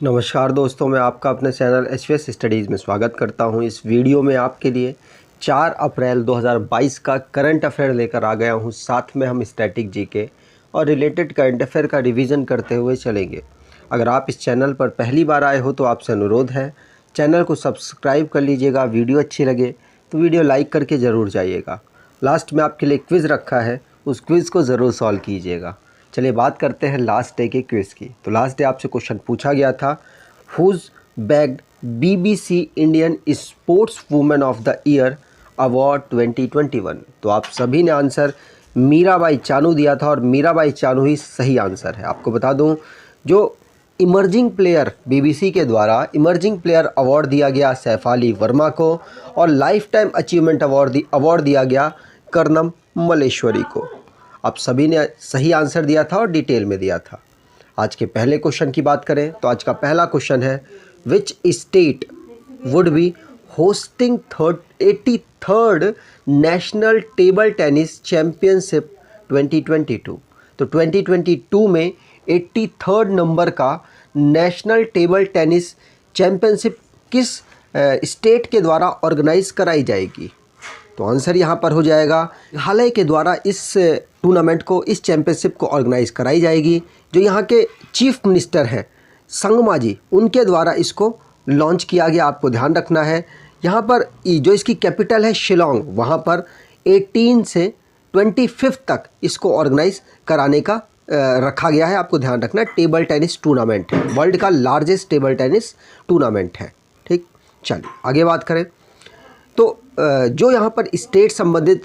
नमस्कार दोस्तों, मैं आपका अपने चैनल एचवीएस स्टडीज़ में स्वागत करता हूं। इस वीडियो में आपके लिए 4 अप्रैल 2022 का करंट अफेयर लेकर आ गया हूं। साथ में हम स्टैटिक जीके और रिलेटेड करंट अफेयर का रिवीजन करते हुए चलेंगे। अगर आप इस चैनल पर पहली बार आए हो तो आपसे अनुरोध है, चैनल को सब्सक्राइब कर लीजिएगा। वीडियो अच्छी लगे तो वीडियो लाइक करके ज़रूर जाइएगा। लास्ट में आपके लिए क्विज़ रखा है, उस क्विज़ को ज़रूर सॉल्व कीजिएगा। चलिए बात करते हैं लास्ट डे के क्विज़ की। तो लास्ट डे आपसे क्वेश्चन पूछा गया था, who's bagged BBC Indian sports women of the year award 2021। तो आप सभी ने आंसर मीराबाई चानू दिया था और मीराबाई चानू ही सही आंसर है। आपको बता दूं, जो इमर्जिंग प्लेयर बीबीसी के द्वारा इमर्जिंग प्लेयर अवार्ड दिया गया सैफाली वर्मा को और लाइफ टाइम अचीवमेंट अवार्ड दिया गया कर्नम मल्लेश्वरी को। आप सभी ने सही आंसर दिया था और डिटेल में दिया था। आज के पहले क्वेश्चन की बात करें तो आज का पहला क्वेश्चन है, which state would be hosting 83rd national table tennis championship 2022। तो 2022 में 83rd नंबर का नेशनल टेबल टेनिस चैम्पियनशिप किस स्टेट के द्वारा ऑर्गेनाइज कराई जाएगी? तो आंसर यहाँ पर हो जाएगा, मेघालय के द्वारा इस टूर्नामेंट को, इस चैम्पियनशिप को ऑर्गेनाइज कराई जाएगी। जो यहाँ के चीफ मिनिस्टर हैं संगमा जी, उनके द्वारा इसको लॉन्च किया गया। आपको ध्यान रखना है, यहाँ पर जो इसकी कैपिटल है शिलोंग, वहाँ पर 18 से 25 तक इसको ऑर्गेनाइज कराने का रखा गया है। आपको ध्यान रखना है, टेबल टेनिस टूर्नामेंट है, वर्ल्ड का लार्जेस्ट टेबल टेनिस टूर्नामेंट है। ठीक, चलिए आगे बात करें तो जो यहाँ पर स्टेट संबंधित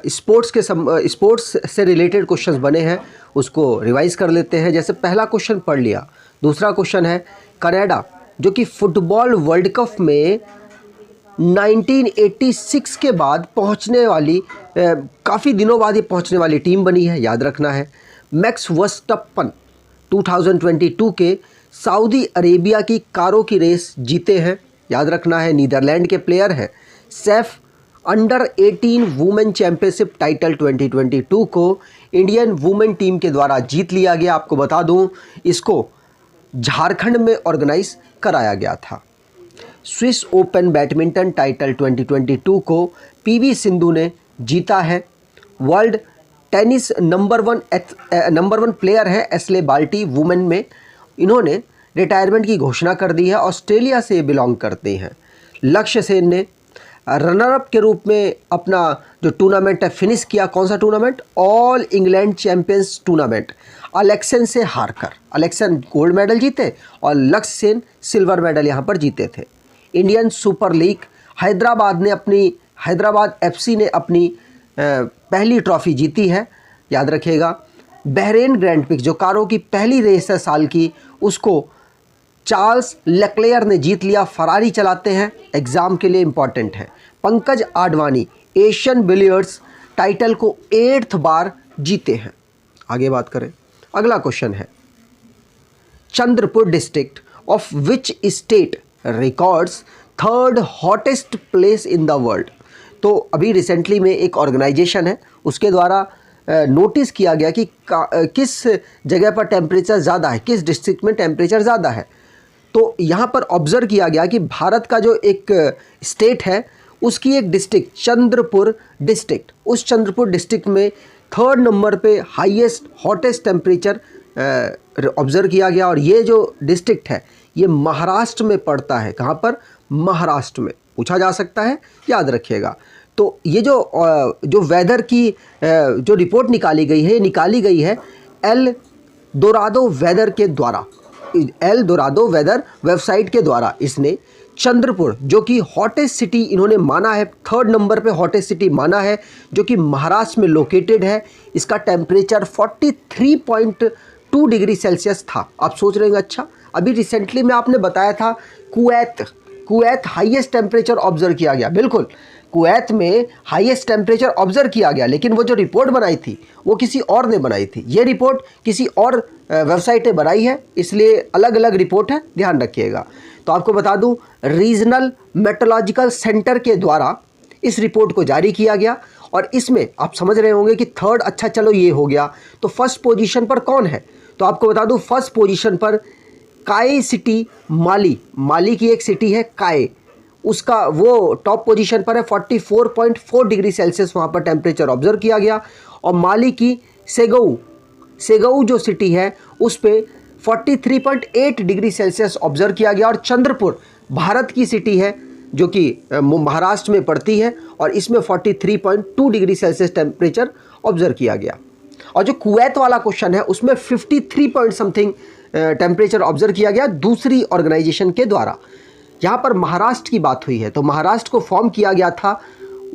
स्पोर्ट्स से रिलेटेड क्वेश्चंस बने हैं उसको रिवाइज कर लेते हैं। जैसे पहला क्वेश्चन पढ़ लिया। दूसरा क्वेश्चन है, कनाडा जो कि फुटबॉल वर्ल्ड कप में 1986 के बाद पहुँचने वाली, काफ़ी दिनों बाद ये पहुँचने वाली टीम बनी है, याद रखना है। मैक्स वर्स्टप्पन 2022 के सऊदी अरेबिया की कारों की रेस जीते हैं, याद रखना है। नीदरलैंड के प्लेयर हैं। Saif under 18 women championship title 2022 को इंडियन वुमेन टीम के द्वारा जीत लिया गया। आपको बता दूं, इसको झारखंड में ऑर्गेनाइज कराया गया था। स्विस ओपन बैडमिंटन टाइटल 2022 को पीवी सिंधु ने जीता है। World tennis number one player है एस्ले बाल्टी वुमेन में, इन्होंने रिटायरमेंट की घोषणा कर दी है। ऑस्ट्रेलिया से बिलोंग करते हैं। लक्ष्य सेन ने रनर अप के रूप में अपना जो टूर्नामेंट है फिनिश किया। कौन सा tournament? All England champions tournament. अलेक्सन से हारकर, अलेक्सन गोल्ड मेडल जीते और लक्ष्य सेन सिल्वर मेडल यहाँ पर जीते थे। Indian super league Hyderabad FC ने अपनी पहली ट्रॉफी जीती है, याद रखिएगा। बहरेन ग्रैंड प्रिक्स जो कारों की पहली रेस है साल की, उसको चार्ल्स लेक्लेयर ने जीत लिया। फरारी चलाते हैं, एग्ज़ाम के लिए इम्पॉर्टेंट है। Pankaj Advani Asian billiards title को 8th बार जीते हैं। आगे बात करें, अगला क्वेश्चन है, Chandrapur district of which state records 3rd hottest place in the world. तो अभी रिसेंटली में एक ऑर्गेनाइजेशन है, उसके द्वारा नोटिस किया गया कि किस जगह पर टेम्परेचर ज़्यादा है, किस डिस्ट्रिक्ट में टेम्परेचर ज़्यादा है। तो यहाँ पर ऑब्ज़र्व किया गया कि भारत का जो एक स्टेट है उसकी एक डिस्ट्रिक्ट चंद्रपुर डिस्ट्रिक्ट, उस चंद्रपुर डिस्ट्रिक्ट में 3rd नंबर पे हाईएस्ट हॉटेस्ट टेम्परेचर ऑब्ज़र्व किया गया। और ये जो डिस्ट्रिक्ट है ये महाराष्ट्र में पड़ता है। कहाँ पर? महाराष्ट्र में। पूछा जा सकता है, याद रखिएगा। तो ये जो वेदर की जो रिपोर्ट निकाली गई है एल दोरादो वेदर के द्वारा, एल दोरादो वेदर वेबसाइट के द्वारा। इसने चंद्रपुर जो कि हॉटेस्ट सिटी इन्होंने माना है, 3rd नंबर पे हॉटेस्ट सिटी माना है, जो कि महाराष्ट्र में लोकेटेड है। इसका टेम्परेचर 43.2 डिग्री सेल्सियस था। आप सोच रहे हैं, अच्छा अभी रिसेंटली में आपने बताया था कुवैत हाईएस्ट टेम्परेचर ऑब्जर्व किया गया। बिल्कुल, कुवैत में हाईएस्ट टेम्परेचर ऑब्जर्व किया गया, लेकिन वो जो रिपोर्ट बनाई थी वो किसी और ने बनाई थी। ये रिपोर्ट किसी और वेबसाइट ने बनाई है, इसलिए अलग अलग रिपोर्ट है, ध्यान रखिएगा। तो आपको बता दूं, रीजनल मेट्रोलॉजिकल सेंटर के द्वारा इस रिपोर्ट को जारी किया गया और इसमें आप समझ रहे होंगे कि 3rd, अच्छा चलो ये हो गया, तो फर्स्ट पोजीशन पर कौन है? तो आपको बता दूं, फर्स्ट पोजीशन पर काए सिटी माली की एक सिटी है काए, उसका वो टॉप पोजीशन पर है, 44.4 डिग्री सेल्सियस वहाँ पर टेम्परेचर ऑब्जर्व किया गया। और माली की सेगऊ जो सिटी है उस पे 43.8 डिग्री सेल्सियस ऑब्जर्व किया गया। और चंद्रपुर भारत की सिटी है जो कि महाराष्ट्र में पड़ती है और इसमें 43.2 डिग्री सेल्सियस टेम्परेचर ऑब्जर्व किया गया। और जो कुवैत वाला क्वेश्चन है उसमें 53 पॉइंट समथिंग टेम्परेचर ऑब्जर्व किया गया दूसरी ऑर्गेनाइजेशन के द्वारा। यहाँ पर महाराष्ट्र की बात हुई है तो महाराष्ट्र को फॉर्म किया गया था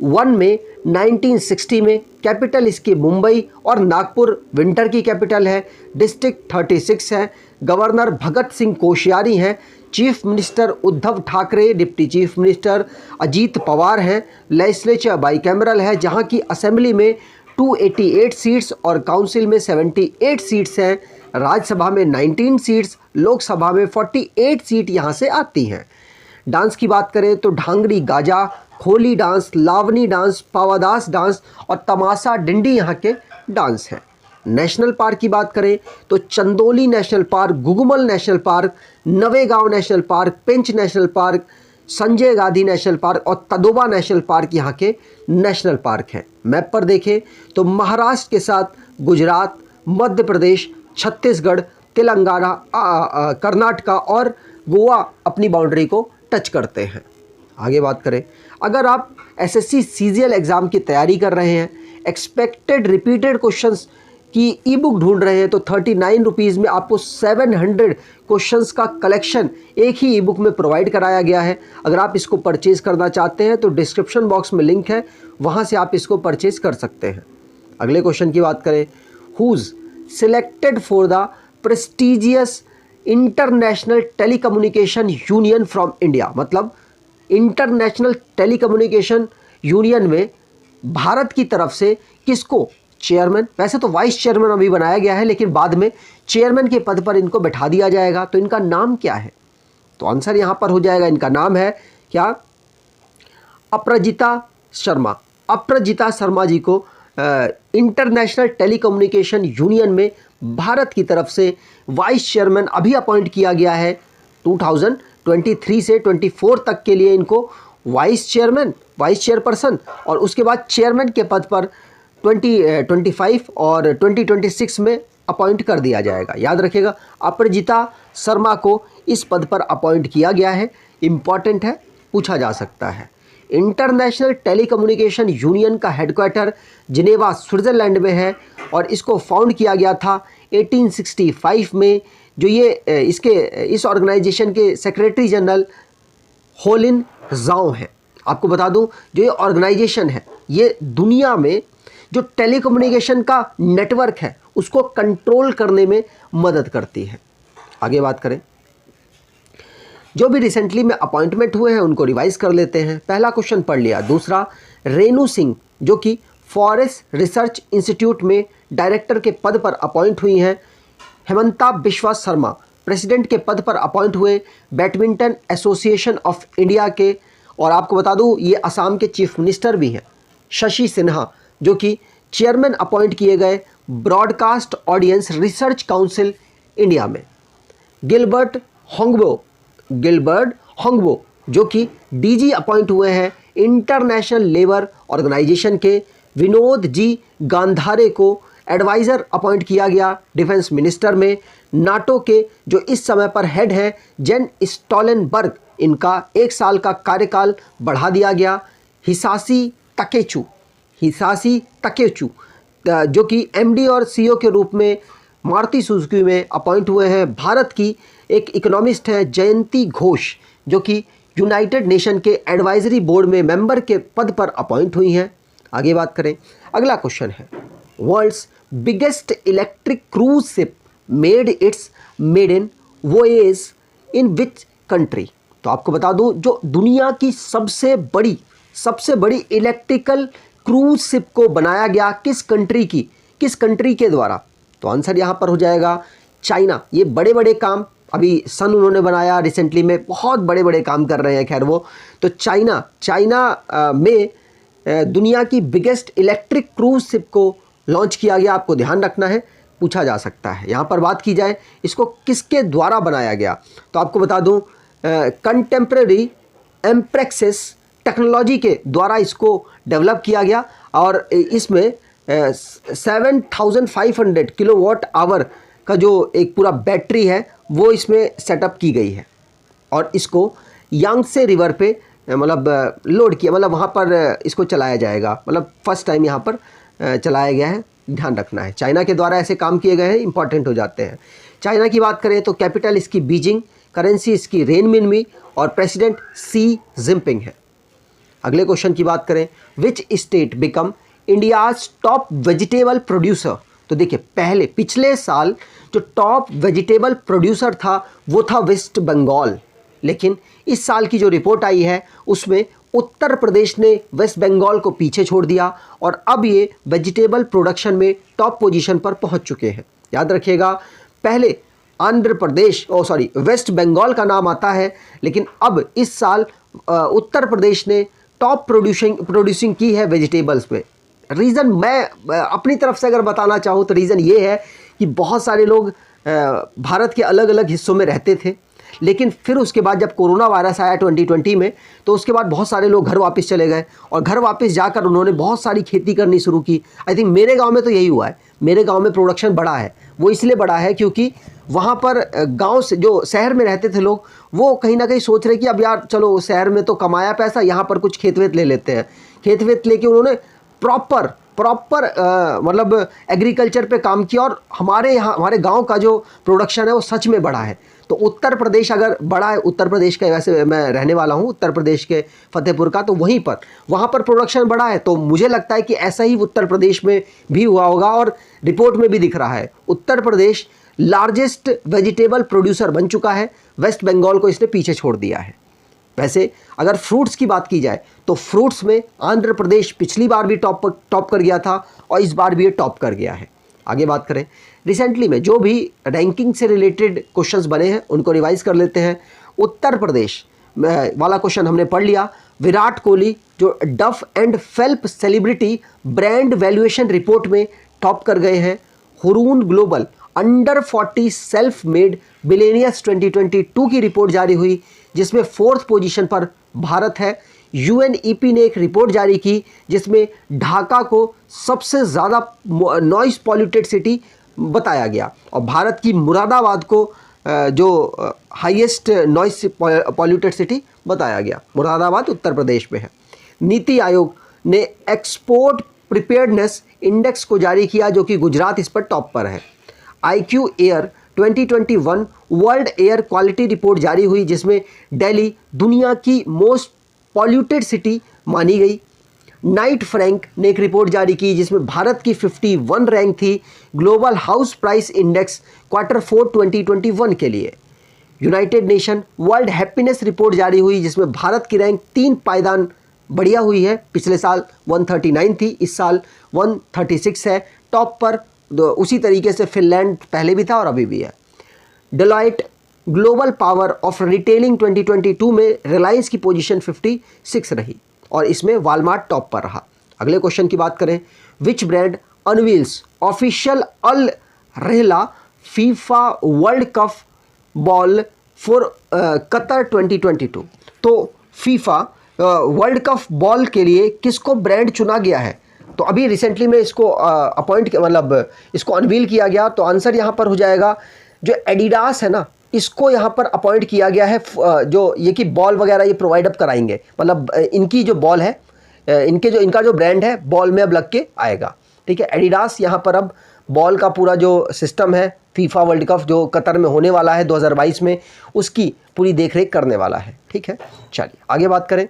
1 मई 1960 में। कैपिटल इसकी मुंबई और नागपुर विंटर की कैपिटल है। डिस्ट्रिक्ट 36 है। गवर्नर भगत सिंह कोश्यारी हैं। Chief minister Uddhav Thackeray, deputy chief minister Ajit Pawar हैं। लेजिस्लेचर बाईकैमरल है जहाँ की असेंबली में 288 सीट्स और काउंसिल में 78 सीट्स हैं। राज्यसभा में 19 सीट्स, लोकसभा में 48 सीट यहाँ से आती हैं। डांस की बात करें तो ढांगरी गाजा, खोली डांस, लावनी डांस, पावादास डांस और तमाशा डिंडी यहाँ के डांस हैं। नेशनल पार्क की बात करें तो Chandoli national park, Gugamal national park, Navegaon national park, Pench national park, Sanjay Gandhi national park और तदोबा नेशनल पार्क यहाँ के नेशनल पार्क हैं। मैप पर देखें तो महाराष्ट्र के साथ गुजरात, मध्य प्रदेश, छत्तीसगढ़, तेलंगाना, कर्नाटका और गोवा अपनी बाउंड्री को टच करते हैं। आगे बात करें, अगर आप एसएससी सीजीएल एग्ज़ाम की तैयारी कर रहे हैं, एक्सपेक्टेड रिपीटेड क्वेश्चंस की ई बुक ढूंढ रहे हैं तो 39 रुपीज़ में आपको 700 क्वेश्चंस का कलेक्शन एक ही ई बुक में प्रोवाइड कराया गया है। अगर आप इसको परचेज़ करना चाहते हैं तो डिस्क्रिप्शन बॉक्स में लिंक है, वहाँ से आप इसको परचेज़ कर सकते हैं। अगले क्वेश्चन की बात करें, who's selected for the prestigious International Telecommunication Union from India. मतलब इंटरनेशनल टेलीकम्युनिकेशन यूनियन में भारत की तरफ से किसको चेयरमैन, वैसे तो वाइस चेयरमैन अभी बनाया गया है लेकिन बाद में चेयरमैन के पद पर इनको बैठा दिया जाएगा। तो इनका नाम क्या है? तो आंसर यहाँ पर हो जाएगा, इनका नाम है क्या? अपराजिता शर्मा। अपराजिता शर्मा जी को इंटरनेशनल टेलीकम्युनिकेशन यूनियन में भारत की तरफ से वाइस चेयरमैन अभी अपॉइंट किया गया है। 2023 से 24 तक के लिए इनको वाइस चेयरपर्सन और उसके बाद चेयरमैन के पद पर 2025 और 2026 में अपॉइंट कर दिया जाएगा। याद रखिएगा, अपराजिता शर्मा को इस पद पर अपॉइंट किया गया है। इम्पॉर्टेंट है, पूछा जा सकता है। इंटरनेशनल टेलीकम्युनिकेशन यूनियन का हेडक्वार्टर जिनेवा स्विट्ज़रलैंड में है और इसको फाउंड किया गया था 1865 में। जो ये इस ऑर्गेनाइजेशन के सेक्रेटरी जनरल होलिन जाओ हैं। आपको बता दूं, जो ये ऑर्गेनाइजेशन है ये दुनिया में जो टेलीकम्युनिकेशन का नेटवर्क है उसको कंट्रोल करने में मदद करती है। आगे बात करें, जो भी रिसेंटली में अपॉइंटमेंट हुए हैं उनको रिवाइज कर लेते हैं। पहला क्वेश्चन पढ़ लिया। दूसरा, रेणु सिंह जो कि फॉरेस्ट रिसर्च इंस्टीट्यूट में डायरेक्टर के पद पर अपॉइंट हुई हैं। हेमंता बिश्वा शर्मा प्रेसिडेंट के पद पर अपॉइंट हुए बैडमिंटन एसोसिएशन ऑफ इंडिया के। और आपको बता दूं ये असम के चीफ मिनिस्टर भी हैं। शशि सिन्हा जो कि चेयरमैन अपॉइंट किए गए broadcast audience research council India में। गिलबर्ट होंगबो जो कि डीजी अपॉइंट हुए हैं इंटरनेशनल लेबर ऑर्गेनाइजेशन के। विनोद जी गांधारे को एडवाइज़र अपॉइंट किया गया डिफेंस मिनिस्टर में। नाटो के जो इस समय पर हेड हैं जेन स्टोलनबर्ग, इनका 1 साल का कार्यकाल बढ़ा दिया गया। हिसाशी तकेचू जो कि एमडी और सीईओ के रूप में मारुति सुजुकी में अपॉइंट हुए हैं। भारत की एक इकोनॉमिस्ट है जयंती घोष जो कि यूनाइटेड नेशन के एडवाइजरी बोर्ड में मेंबर के पद पर अपॉइंट हुई हैं। आगे बात करें, अगला क्वेश्चन है, world's biggest electric cruise ship made its maiden voyage in which country. तो आपको बता दूं, जो दुनिया की सबसे बड़ी इलेक्ट्रिकल क्रूज शिप को बनाया गया किस कंट्री के द्वारा? तो आंसर यहाँ पर हो जाएगा चाइना। ये बड़े काम अभी उन्होंने बनाया रिसेंटली में, बहुत बड़े काम कर रहे हैं खैर वो। तो चाइना में दुनिया की बिगेस्ट इलेक्ट्रिक क्रूज शिप को लॉन्च किया गया। आपको ध्यान रखना है पूछा जा सकता है। यहाँ पर बात की जाए इसको किसके द्वारा बनाया गया, तो आपको बता दूँ कंटेम्प्रेरी एम्प्रेक्सिस टेक्नोलॉजी के द्वारा इसको डेवलप किया गया और इसमें 7500 किलोवाट आवर का जो एक पूरा बैटरी है वो इसमें सेटअप की गई है और इसको यांगसे रिवर पे मतलब लोड किया, मतलब वहाँ पर इसको चलाया जाएगा, मतलब फर्स्ट टाइम यहाँ पर चलाया गया है, ध्यान रखना है। चाइना के द्वारा ऐसे काम किए गए हैं, इंपॉर्टेंट हो जाते हैं। चाइना की बात करें तो कैपिटल इसकी बीजिंग, करेंसी इसकी रेनमिनमी और प्रेसिडेंट सी जिनपिंग है। अगले क्वेश्चन की बात करें, which state become India's top vegetable producer. तो देखिए पिछले साल जो टॉप वेजिटेबल प्रोड्यूसर था वो था वेस्ट बंगाल, लेकिन इस साल की जो रिपोर्ट आई है उसमें उत्तर प्रदेश ने वेस्ट बंगाल को पीछे छोड़ दिया और अब ये वेजिटेबल प्रोडक्शन में टॉप पोजीशन पर पहुंच चुके हैं। याद रखिएगा, पहले आंध्र प्रदेश वेस्ट बंगाल का नाम आता है, लेकिन अब इस साल उत्तर प्रदेश ने टॉप प्रोड्यूसिंग की है वेजिटेबल्स में। रीज़न मैं अपनी तरफ से अगर बताना चाहूँ तो रीज़न ये है कि बहुत सारे लोग भारत के अलग अलग हिस्सों में रहते थे, लेकिन फिर उसके बाद जब कोरोना वायरस आया 2020 में, तो उसके बाद बहुत सारे लोग घर वापस चले गए और घर वापस जाकर उन्होंने बहुत सारी खेती करनी शुरू की। आई थिंक मेरे गांव में तो यही हुआ है, मेरे गांव में प्रोडक्शन बढ़ा है। वो इसलिए बढ़ा है क्योंकि वहाँ पर गांव से जो शहर में रहते थे लोग, वो कहीं ना कहीं सोच रहे कि अब यार चलो शहर में तो कमाया पैसा, यहाँ पर कुछ खेत वेत ले लेते हैं। खेत वेत लेके उन्होंने प्रॉपर मतलब एग्रीकल्चर पे काम किया और हमारे गांव का जो प्रोडक्शन है वो सच में बढ़ा है। तो उत्तर प्रदेश अगर बढ़ा है, उत्तर प्रदेश का वैसे मैं रहने वाला हूँ उत्तर प्रदेश के फतेहपुर का, तो वहाँ पर प्रोडक्शन बढ़ा है। तो मुझे लगता है कि ऐसा ही उत्तर प्रदेश में भी हुआ होगा और रिपोर्ट में भी दिख रहा है। Uttar Pradesh largest vegetable producer बन चुका है, वेस्ट बंगाल को इसने पीछे छोड़ दिया है। वैसे अगर फ्रूट्स की बात की जाए तो फ्रूट्स में आंध्र प्रदेश पिछली बार भी टॉप कर गया था और इस बार भी ये टॉप कर गया है। आगे बात करें, रिसेंटली में जो भी रैंकिंग से रिलेटेड क्वेश्चंस बने हैं उनको रिवाइज कर लेते हैं। उत्तर प्रदेश वाला क्वेश्चन हमने पढ़ लिया। विराट कोहली जो डफ and फेल्प celebrity brand valuation report में टॉप कर गए हैं। Hurun global under 40 self made billionaires 2022 की रिपोर्ट जारी हुई, जिसमें 4th पोजीशन पर भारत है। यूएनईपी ने एक रिपोर्ट जारी की जिसमें ढाका को सबसे ज़्यादा नॉइस पॉल्यूटेड सिटी बताया गया और भारत की मुरादाबाद को जो हाईएस्ट नॉइस पॉल्यूटेड सिटी बताया गया। मुरादाबाद उत्तर प्रदेश में है। नीति आयोग ने एक्सपोर्ट प्रिपेयर्डनेस इंडेक्स को जारी किया जो कि गुजरात इस पर टॉप पर है। IQ air 2021 world air quality report जारी हुई जिसमें दिल्ली दुनिया की मोस्ट पॉल्यूटेड सिटी मानी गई। नाइट फ्रैंक ने एक रिपोर्ट जारी की जिसमें भारत की 51 रैंक थी global house price index Q4 2021 के लिए। United nation world happiness report जारी हुई जिसमें भारत की रैंक 3 पायदान बढ़िया हुई है। पिछले साल 139 थी, इस साल 136 है। टॉप पर उसी तरीके से फिनलैंड पहले भी था और अभी भी है। Deloitte global power of retailing 2022 में रिलायंस की पोजीशन 56 रही और इसमें वालमार्ट टॉप पर रहा। अगले क्वेश्चन की बात करें, विच ब्रांड अनवील्स ऑफिशियल अल रहला FIFA world cup ball for Qatar 2022। तो फीफा वर्ल्ड कप बॉल के लिए किसको ब्रांड चुना गया है? तो अभी रिसेंटली में इसको इसको अनवील किया गया। तो आंसर यहाँ पर हो जाएगा जो एडिडास है ना, इसको यहाँ पर अपॉइंट किया गया है। जो ये कि बॉल वगैरह ये प्रोवाइड अप कराएंगे, मतलब इनकी जो बॉल है, इनका जो ब्रांड है बॉल में अब लग के आएगा। ठीक है, एडिडास यहाँ पर अब बॉल का पूरा जो सिस्टम है फीफा वर्ल्ड कप जो कतर में होने वाला है 2022 में, उसकी पूरी देखरेख करने वाला है। ठीक है, चलिए आगे बात करें।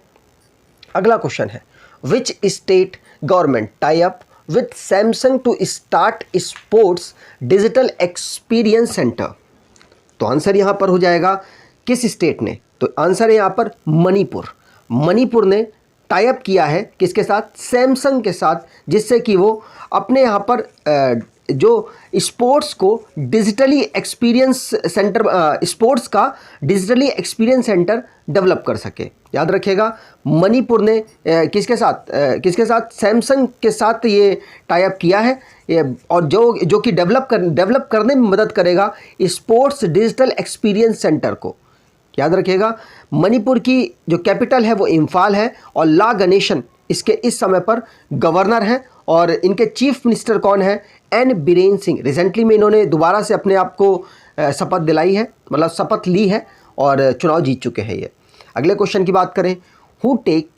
अगला क्वेश्चन है, which state government tie up with Samsung to start sports digital experience centre? तो आंसर यहाँ पर हो जाएगा किस स्टेट ने? तो आंसर है यहाँ पर मणिपुर ने टाई अप किया है किसके साथ? सैमसंग के साथ, जिससे कि वो अपने यहाँ पर जो स्पोर्ट्स को डिजिटली एक्सपीरियंस सेंटर, स्पोर्ट्स का डिजिटली एक्सपीरियंस सेंटर डेवलप कर सके। याद रखिएगा, मणिपुर ने किसके साथ सैमसंग के साथ ये टाई अप किया है, और जो कि डेवलप करने में मदद करेगा स्पोर्ट्स डिजिटल एक्सपीरियंस सेंटर को। याद रखिएगा, मणिपुर की जो कैपिटल है वो इम्फाल है, और ला गणेशन इसके इस समय पर गवर्नर हैं, और इनके चीफ मिनिस्टर कौन है, एन बीरेन सिंह। रिसेंटली में इन्होंने दोबारा से अपने आप को शपथ दिलाई है, मतलब शपथ ली है और चुनाव जीत चुके हैं ये। अगले क्वेश्चन की बात करें, who take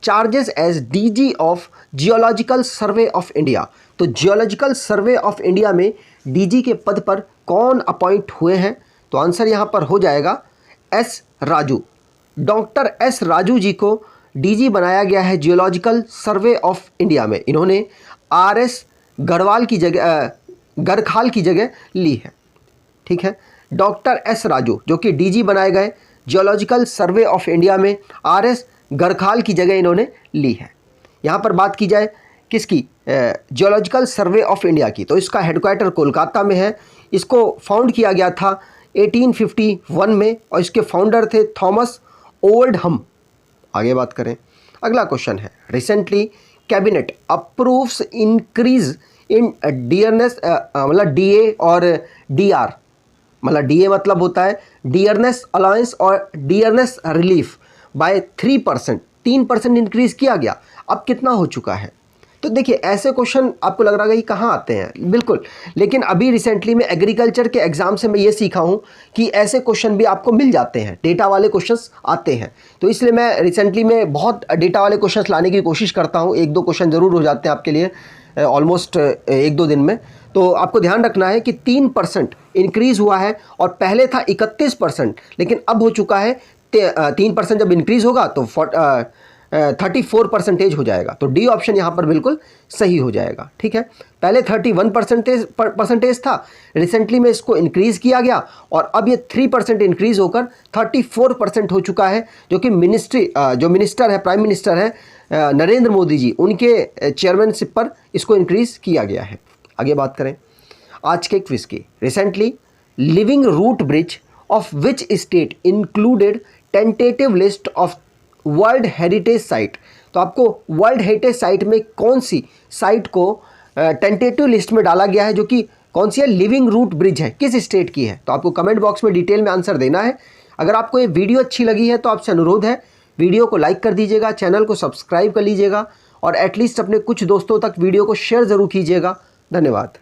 charges as DG of Geological Survey of India. तो जियोलॉजिकल सर्वे ऑफ इंडिया में डीजी के पद पर कौन अपॉइंट हुए हैं? तो आंसर यहाँ पर हो जाएगा S Raju. Doctor S Raju ji को डीजी बनाया गया है जियोलॉजिकल सर्वे ऑफ इंडिया में। इन्होंने आरएस गढ़वाल की जगह गरखाल की जगह ली है। ठीक है, डॉक्टर एस राजू जो कि डीजी बनाए गए जियोलॉजिकल सर्वे ऑफ इंडिया में, आरएस गरखाल की जगह इन्होंने ली है। यहाँ पर बात की जाए किसकी, जियोलॉजिकल सर्वे ऑफ इंडिया की, तो इसका हेडक्वार्टर कोलकाता में है। इसको फाउंड किया गया था 1851 में, और इसके फाउंडर थे थॉमस ओल्डहम। आगे बात करें, अगला क्वेश्चन है, recently cabinet approves increase in dearness, मतलब डीए और डीआर, मतलब डीए मतलब होता है डियरनेस अलाउंस और डियरनेस रिलीफ बाय 3%, 3% इंक्रीज किया गया। अब कितना हो चुका है? तो देखिए, ऐसे क्वेश्चन आपको लग रहा है कि कहाँ आते हैं, बिल्कुल, लेकिन अभी रिसेंटली में एग्रीकल्चर के एग्जाम से मैं ये सीखा हूँ कि ऐसे क्वेश्चन भी आपको मिल जाते हैं, डेटा वाले क्वेश्चंस आते हैं। तो इसलिए मैं रिसेंटली में बहुत डेटा वाले क्वेश्चंस लाने की कोशिश करता हूँ। 1-2 क्वेश्चन ज़रूर हो जाते हैं आपके लिए ऑलमोस्ट 1-2 दिन में। तो आपको ध्यान रखना है कि 3% इंक्रीज़ हुआ है, और पहले था 31%, लेकिन अब हो चुका है 3%। जब इंक्रीज़ होगा तो 34% हो जाएगा। तो डी ऑप्शन यहाँ पर बिल्कुल सही हो जाएगा। ठीक है, पहले 31% था, रिसेंटली में इसको इंक्रीज़ किया गया, और अब ये 3% इंक्रीज़ होकर 34% हो चुका है, जो कि जो मिनिस्टर है, प्राइम मिनिस्टर है नरेंद्र मोदी जी, उनके चेयरमैनशिप पर इसको इंक्रीज़ किया गया है। आगे बात करें आज के क्विज की, recently living root bridge of which state included tentative list of world heritage site. तो आपको वर्ल्ड हेरिटेज साइट में कौन सी साइट को टेंटेटिव लिस्ट में डाला गया है, जो कि कौन सी है, लिविंग रूट ब्रिज है, किस स्टेट की है? तो आपको कमेंट बॉक्स में डिटेल में आंसर देना है। अगर आपको ये वीडियो अच्छी लगी है तो आपसे अनुरोध है, वीडियो को लाइक कर दीजिएगा, चैनल को सब्सक्राइब कर लीजिएगा, और एटलीस्ट अपने कुछ दोस्तों तक वीडियो को शेयर ज़रूर कीजिएगा। धन्यवाद।